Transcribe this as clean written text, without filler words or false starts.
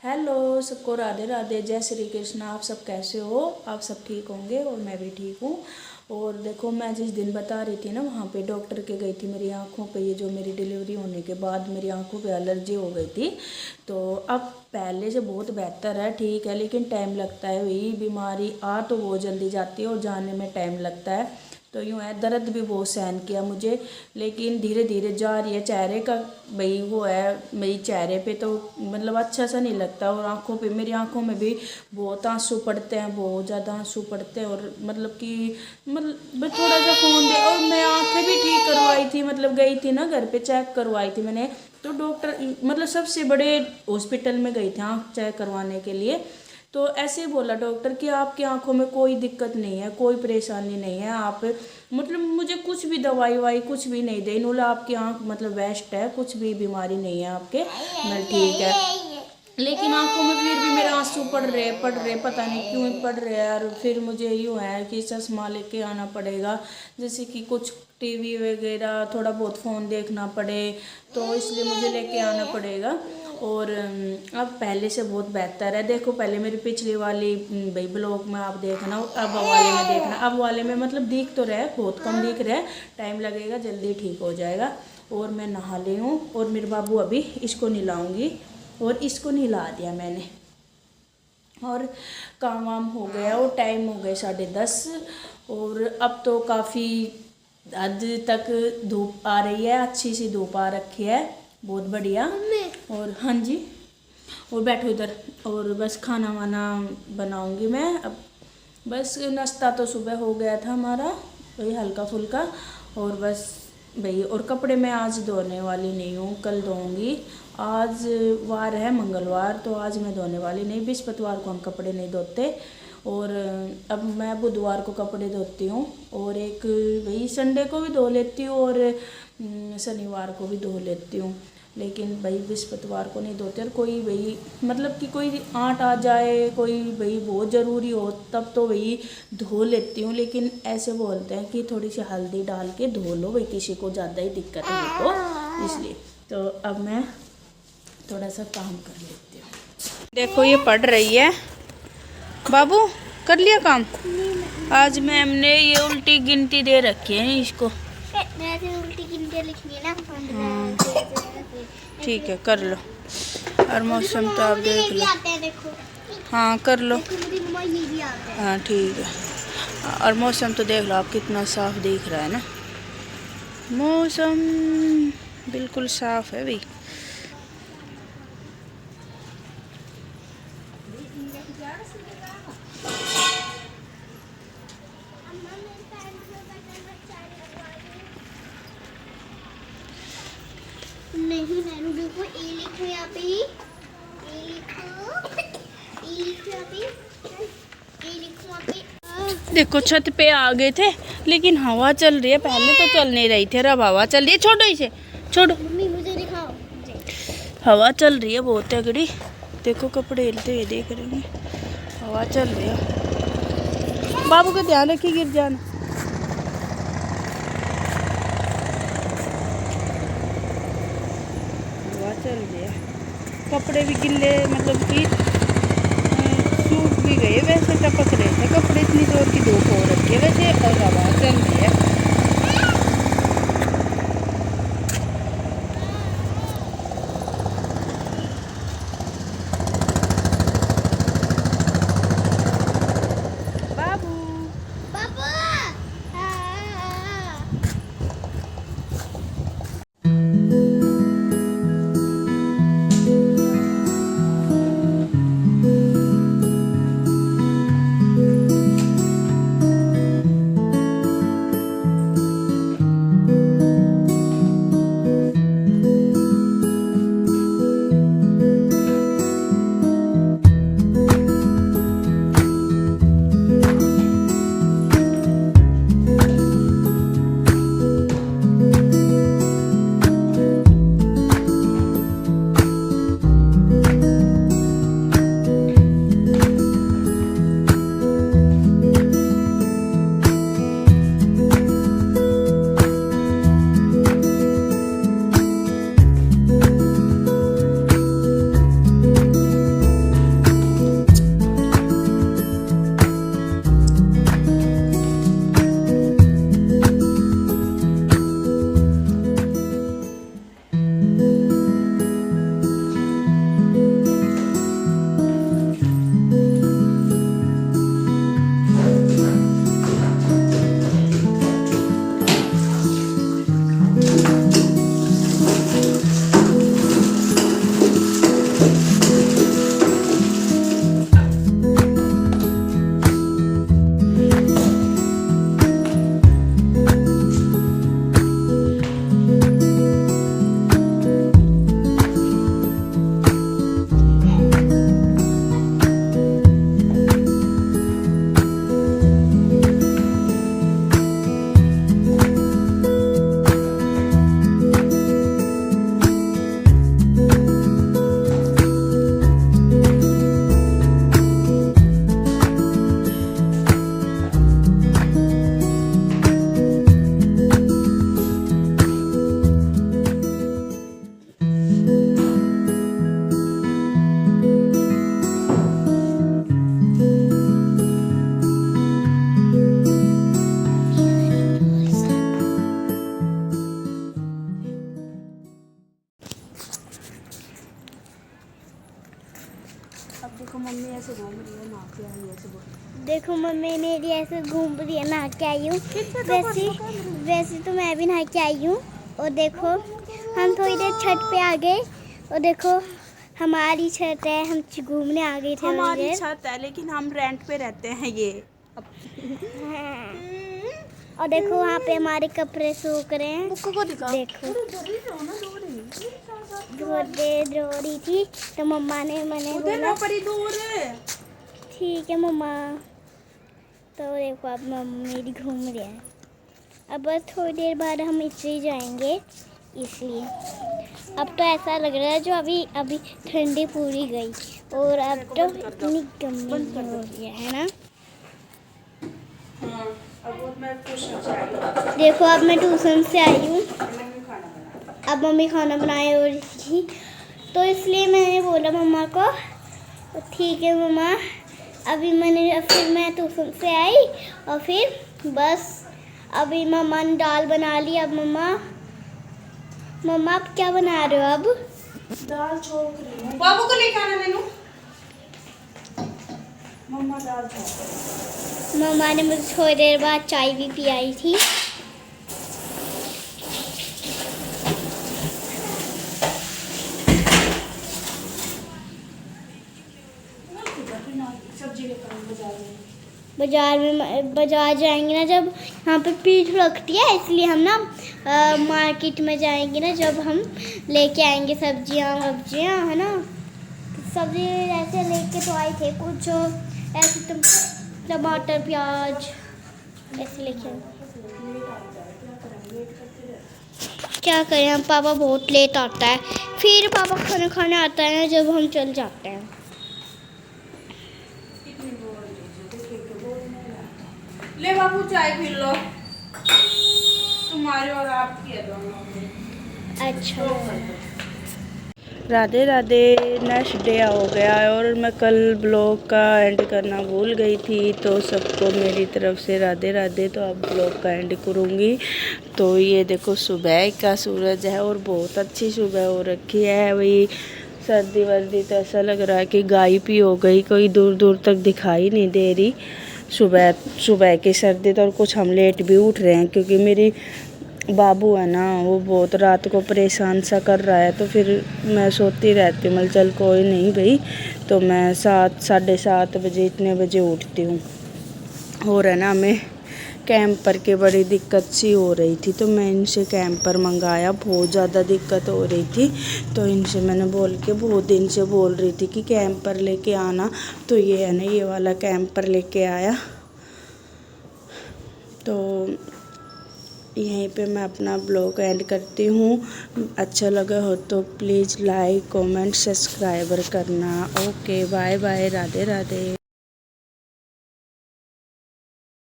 Hello सबको, राधे राधे, जय श्री कृष्ण। आप सब कैसे हो? आप सब ठीक होंगे और मैं भी ठीक हूँ। और देखो, मैं जिस दिन बता रही थी ना, वहाँ पे डॉक्टर के गई थी। मेरी आँखों पे, ये जो मेरी डिलीवरी होने के बाद मेरी आँखों पे एलर्जी हो गई थी। तो अब पहले से बहुत बेहतर है, ठीक है, लेकिन टाइम लगता है। वही बीमारी आ तो बहुत जल्दी जाती है और जाने में टाइम लगता है। तो यूँ है, दर्द भी बहुत सहन किया मुझे, लेकिन धीरे धीरे जा रही है। चेहरे का भाई वो है, मेरी चेहरे पे तो मतलब अच्छा सा नहीं लगता। और आंखों पे, मेरी आंखों में भी बहुत आंसू पड़ते हैं, बहुत ज़्यादा आंसू पड़ते हैं। और मतलब कि मतलब थोड़ा सा फ़ोन दे। और मैं आंखें भी ठीक करवाई थी, मतलब गई थी ना घर पे, चेक करवाई थी मैंने। तो डॉक्टर मतलब सबसे बड़े हॉस्पिटल में गई थी आँख चेक करवाने के लिए। तो ऐसे ही बोला डॉक्टर कि आपकी आंखों में कोई दिक्कत नहीं है, कोई परेशानी नहीं है। आप मतलब मुझे कुछ भी दवाई वाई कुछ भी नहीं दे, बोला आपकी आंख मतलब बेस्ट है, कुछ भी बीमारी नहीं है आपके। मैं ठीक है, लेकिन आंखों में फिर भी मेरे आंसू पड़ रहे, पता नहीं क्यों पड़ रहे हैं। और फिर मुझे यूँ है कि चश्मा लेके आना पड़ेगा, जैसे कि कुछ टीवी वगैरह थोड़ा बहुत फ़ोन देखना पड़े, तो इसलिए मुझे लेके आना पड़ेगा। और अब पहले से बहुत बेहतर है। देखो, पहले मेरी पिछली वाली भाई ब्लॉग में आप देखना, अब वाले में देखना। अब वाले में मतलब दिख तो रहा है, बहुत कम दिख रहा है, टाइम लगेगा, जल्दी ठीक हो जाएगा। और मैं नहा ली हूँ और मेरे बाबू अभी इसको नहलाऊँगी, और इसको नहला दिया मैंने। और काम वाम हो गया और टाइम हो गए 10:30। और अब तो काफ़ी हद तक धूप आ रही है, अच्छी सी धूप आ रखी है, बहुत बढ़िया। और हाँ जी, और बैठो इधर। और बस खाना वाना बनाऊंगी मैं अब। बस नाश्ता तो सुबह हो गया था हमारा, वही हल्का फुल्का। और बस भाई, और कपड़े मैं आज धोने वाली नहीं हूँ, कल धोऊंगी। आज वार है मंगलवार, तो आज मैं धोने वाली नहीं। बृहस्पतिवार को हम कपड़े नहीं धोते। और अब मैं बुधवार को कपड़े धोती हूँ, और एक वही संडे को भी धो लेती हूँ, और शनिवार को भी धो लेती हूँ। लेकिन भाई बृहस्पतिवार को नहीं धोते। और कोई भाई मतलब कि कोई आँट आ जाए, कोई भाई बहुत ज़रूरी हो, तब तो वही धो लेती हूँ। लेकिन ऐसे बोलते हैं कि थोड़ी सी हल्दी डाल के धो लो, भाई किसी को ज़्यादा ही दिक्कत है तो इसलिए। तो अब मैं थोड़ा सा काम कर लेती हूँ। देखो, ये पढ़ रही है। बाबू, कर लिया काम? आज मैम ने ये उल्टी गिनती दे रखी है इसको। उल्टी गिनती लिखनी है ना। ठीक है, कर लो। और मौसम तो आप देख लो। हाँ, कर लो। हाँ ठीक है। और मौसम तो देख लो आप, कितना साफ दिख रहा है ना। मौसम बिल्कुल साफ है भाई। नहीं नैनू, देखो ए लिखो यहाँ पे, ए लिखो, ए लिखो यहाँ पे, ए लिखो यहाँ पे। देखो, छत पे आ गए थे, लेकिन हवा चल रही है। पहले तो चल नहीं रही थी, अब हवा चल रही है। छोड़ो इसे, छोड़ो। मम्मी मुझे दिखाओ। हवा चल रही है बहुत तगड़ी। देखो, कपड़े हिलते हुए देख रहे हैं, हवा चल रही है। बाबू का ध्यान रखिए, गिर जाना। हवा चल रही है, कपड़े भी गिले, मतलब कि सूख भी गए, वैसे टपक रहे थे कपड़े। इतनी जोर की धूप हो रखी है वैसे, और हवा चल रही है। बाबू, पापा। देखो मम्मी ऐसे घूम रही है, नहा के आई ऐसे बोल। देखो मम्मी मेरी ऐसे घूम रही है, नहा के आई हूँ। वैसे तो मैं भी नहा के आई हूँ। और देखो हम थोड़ी देर छत पे आ गए। और देखो हमारी छत है, हम घूमने आ गए थे। हमारी छत है लेकिन हम रेंट पे रहते हैं ये। और देखो वहाँ पे हमारे कपड़े सूख रहे हैं। देखो बहुत देर रो रही थी तो मम्मा ने मैंने बोला ठीक है मम्मा। तो देखो अब मम्मा मेरी घूम रही है। अब बस थोड़ी देर बाद हम इसे जाएंगे, इसलिए अब तो ऐसा लग रहा है जो अभी अभी ठंडी पूरी गई और अब तो इतनी गर्मी हो रही है ना। देखो अब मैं ट्यूशन से आई हूँ। अब मम्मी खाना बनाए हो रही थी तो इसलिए मैंने बोला मम्मा को ठीक है मम्मा। अभी फिर मैं ट्यूशन से आई और फिर बस अभी मम्मा ने दाल बना ली। अब मम्मा आप क्या बना रहे हो? अब दाल छोक रही हूँ। बाबू को लेके आना नैनू। मम्मा दाल छोक। मम्मा ने मुझे थोड़ी देर बाद चाय भी पिलाई थी। बाजार जाएंगे ना जब यहाँ पे भीड़ लगती है, इसलिए हम ना मार्केट में जाएंगे ना जब हम लेके आएंगे सब्जियाँ है ना। सब्जी ऐसे लेके तो आए थे कुछ ऐसे टमाटर प्याज ऐसे लेके आए। क्या करें हम, पापा बहुत लेट आता है। फिर पापा खाना खाने आता है ना जब हम चल जाते हैं। ले बाबू चाय पी लो, तुम्हारे और आपकी है दोनों। अच्छा राधे राधे। नेक्स्ट डे हो गया और मैं कल ब्लॉग का एंड करना भूल गई थी, तो सबको मेरी तरफ से राधे राधे। तो अब ब्लॉग का एंड करूँगी। तो ये देखो सुबह का सूरज है और बहुत अच्छी सुबह हो रखी है। वही सर्दी वर्दी तो ऐसा लग रहा है कि गायब ही हो गई, कोई दूर दूर तक दिखाई नहीं दे रही। सुबह की सर्दी तो, और कुछ हम लेट भी उठ रहे हैं क्योंकि मेरी बाबू है ना वो बहुत रात को परेशान सा कर रहा है। तो फिर मैं सोती रहती हूँ, चल कोई नहीं भाई। तो मैं 7 साढ़े 7 बजे इतने बजे उठती हूँ। और है ना हमें कैंपर की बड़ी दिक्कत सी हो रही थी, तो मैं इनसे कैंपर मंगाया। बहुत ज़्यादा दिक्कत हो रही थी तो इनसे मैंने बोल के बहुत दिन से बोल रही थी कि कैंपर लेके आना। तो ये है ना ये वाला कैंपर लेके आया। तो यहीं पे मैं अपना ब्लॉग एंड करती हूँ। अच्छा लगा हो तो प्लीज़ लाइक कमेंट सब्सक्राइबर करना। Okay bye bye, Radhe Radhe.